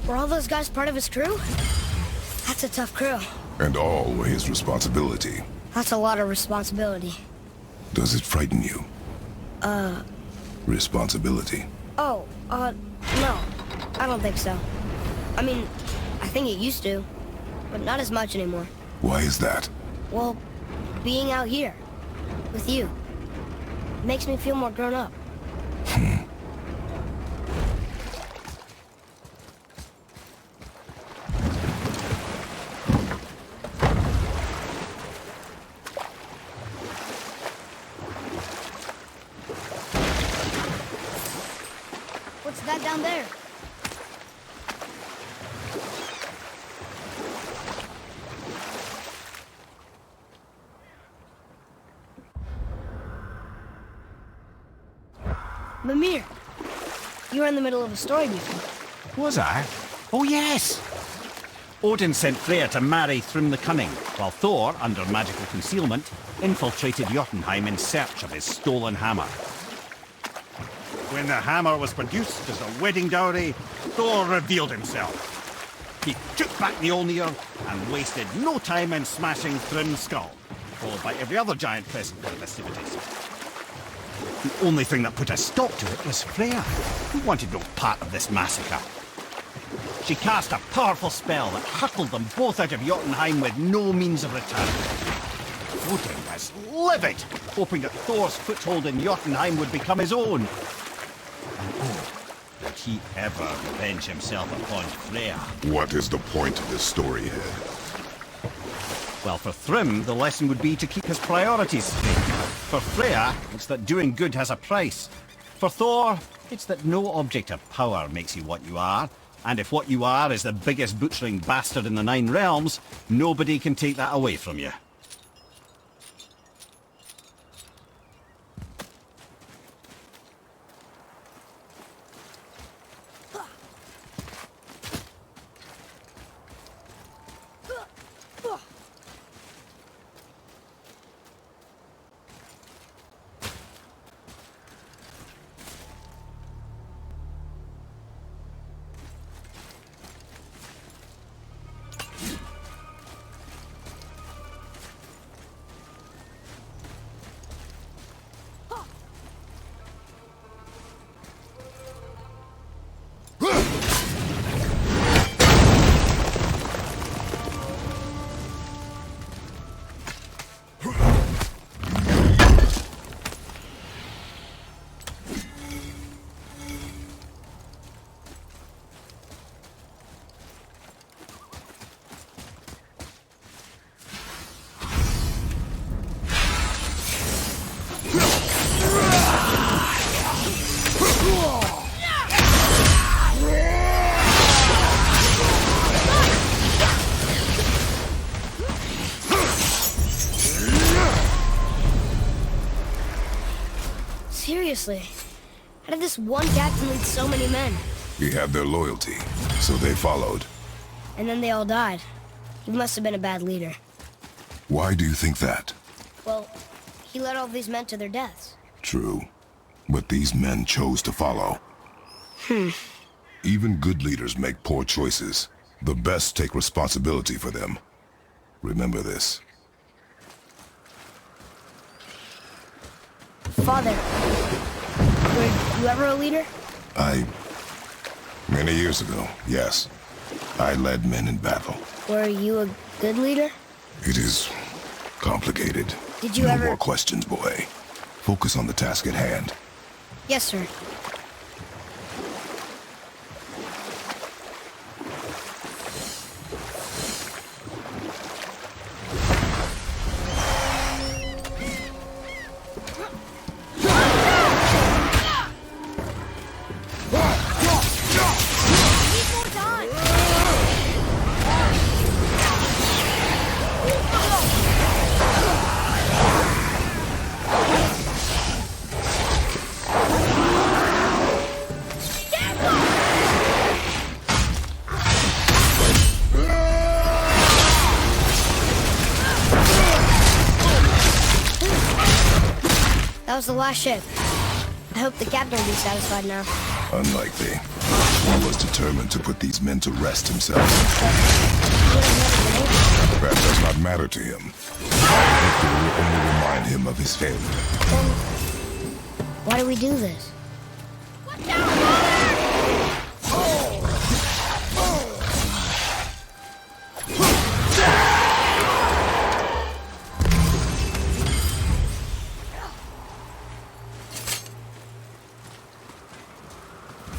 Were all those guys part of his crew? That's a tough crew. And all were his responsibility. That's a lot of responsibility. Does it frighten you? Responsibility. Oh, no. I don't think so. I mean, I think it used to, but not as much anymore. Why is that? Well, being out here, with you, makes me feel more grown up. What's that down there? Mimir, you were in the middle of a story before. Was I? Oh yes! Odin sent Freya to marry Thrym the Cunning, while Thor, under magical concealment, infiltrated Jötunheim in search of his stolen hammer. When the hammer was produced as a wedding dowry, Thor revealed himself. He took back the Olnir and wasted no time in smashing Thrym's skull, followed by every other giant present for the festivities. The only thing that put a stop to it was Freya, who wanted no part of this massacre. She cast a powerful spell that hurtled them both out of Jötunheim with no means of return. Odin was livid, hoping that Thor's foothold in Jötunheim would become his own. And oh, would he ever revenge himself upon Freya? What is the point of this story, Head? Well, for Thrym, the lesson would be to keep his priorities straight. For Freya, it's that doing good has a price. For Thor, it's that no object of power makes you what you are. And if what you are is the biggest butchering bastard in the Nine Realms, nobody can take that away from you. Seriously, how did this one captain lead so many men? He had their loyalty, so they followed. And then they all died. He must have been a bad leader. Why do you think that? Well, he led all these men to their deaths. True. But these men chose to follow. Even good leaders make poor choices. The best take responsibility for them. Remember this. Father, were you ever a leader? Many years ago, yes. I led men in battle. Were you a good leader? It is complicated. Did you no ever... more questions, boy. Focus on the task at hand. Yes, sir. That was the last ship. I hope the captain will be satisfied now. Unlikely. He was determined to put these men to rest himself. That does not matter to him. Victory will only remind him of his failure. Then why do we do this? Watch out, father!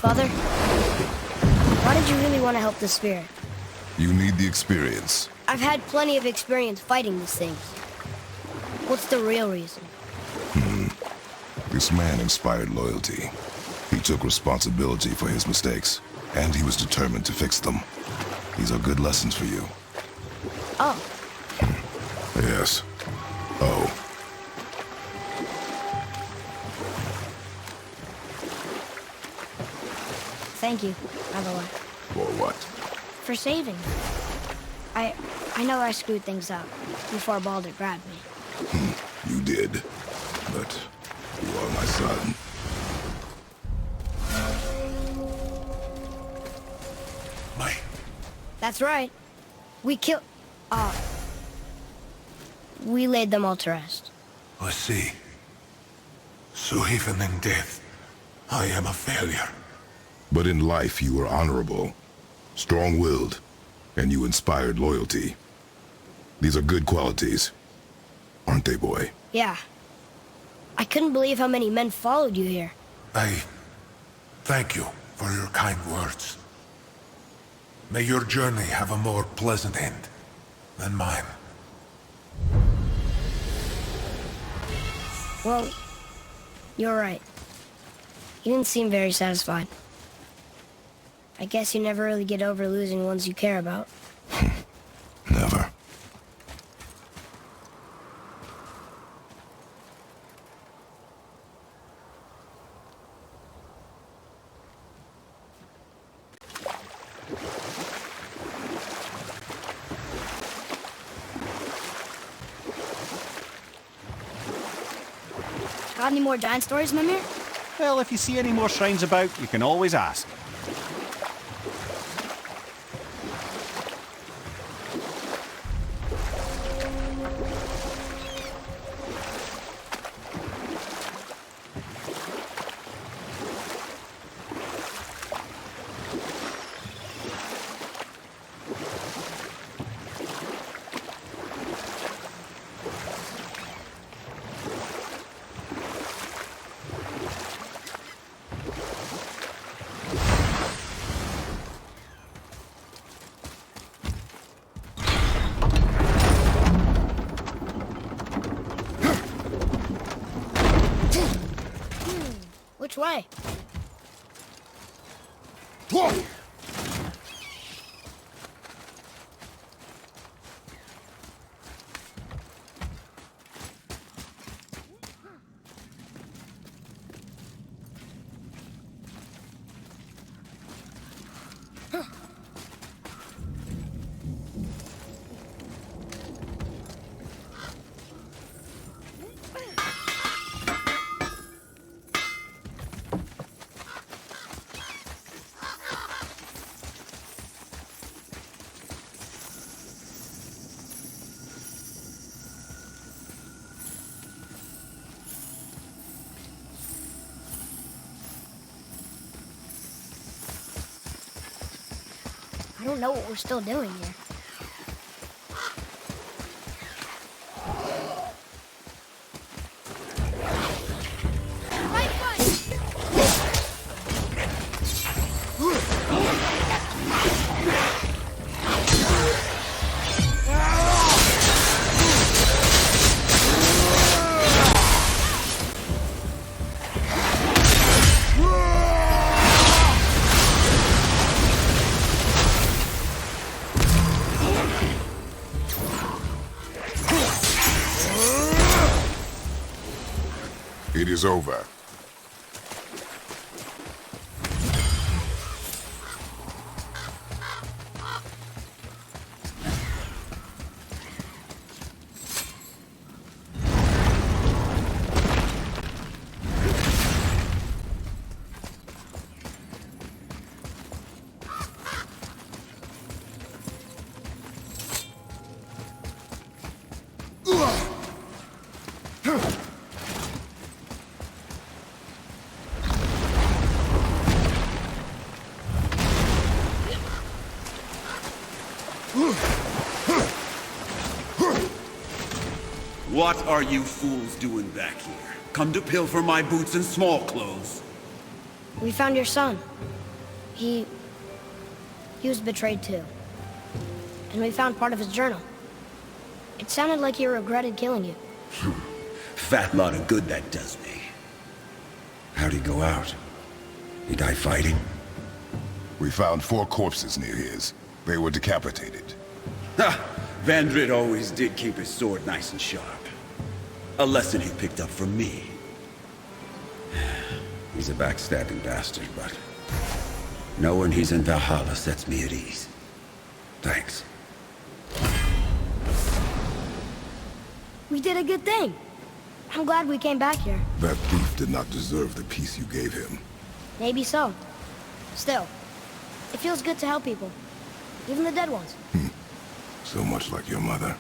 Father, why did you really want to help the spirit? You need the experience. I've had plenty of experience fighting these things. What's the real reason? This man inspired loyalty. He took responsibility for his mistakes, and he was determined to fix them. These are good lessons for you. Oh, Yes. Oh. thank you, by the way, For what? for saving me. I know I screwed things up before Baldur grabbed me. You did. But you are my son. That's right. We killed... we laid them all to rest. I see. So even in death, I am a failure. But in life you were honorable, strong-willed, and you inspired loyalty. These are good qualities, aren't they, boy? Yeah. I couldn't believe how many men followed you here. I thank you for your kind words. May your journey have a more pleasant end than mine. Well, you're right. You didn't seem very satisfied. I guess you never really get over losing ones you care about. Never. Got any more giant stories, Mimir? Well, if you see any more shrines about, you can always ask. Which way? I don't know what we're still doing here. Right foot! It is over. What are you fools doing back here? Come to pilfer my boots and small clothes. We found your son. He was betrayed too. And we found part of his journal. It sounded like he regretted killing you. Fat lot of good that does me. How'd he go out? He die fighting? We found 4 corpses near his. They were decapitated. Ha! Vandrid always did keep his sword nice and sharp. A lesson he picked up from me. He's a backstabbing bastard, but knowing he's in Valhalla sets me at ease. Thanks. We did a good thing. I'm glad we came back here. That thief did not deserve the peace you gave him. Maybe so. Still, it feels good to help people. Even the dead ones. So much like your mother.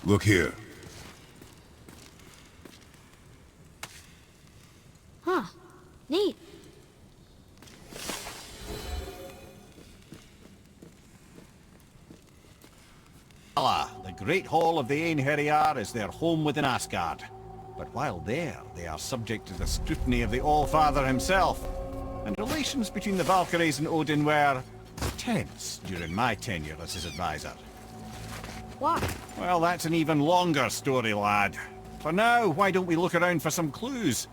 Look here. Huh. Neat. Valhalla, the great hall of the Einherjar, is their home within Asgard. But while there, they are subject to the scrutiny of the All-Father himself. And relations between the Valkyries and Odin were tense during my tenure as his advisor. Why? Well, that's an even longer story, lad. For now, why don't we look around for some clues?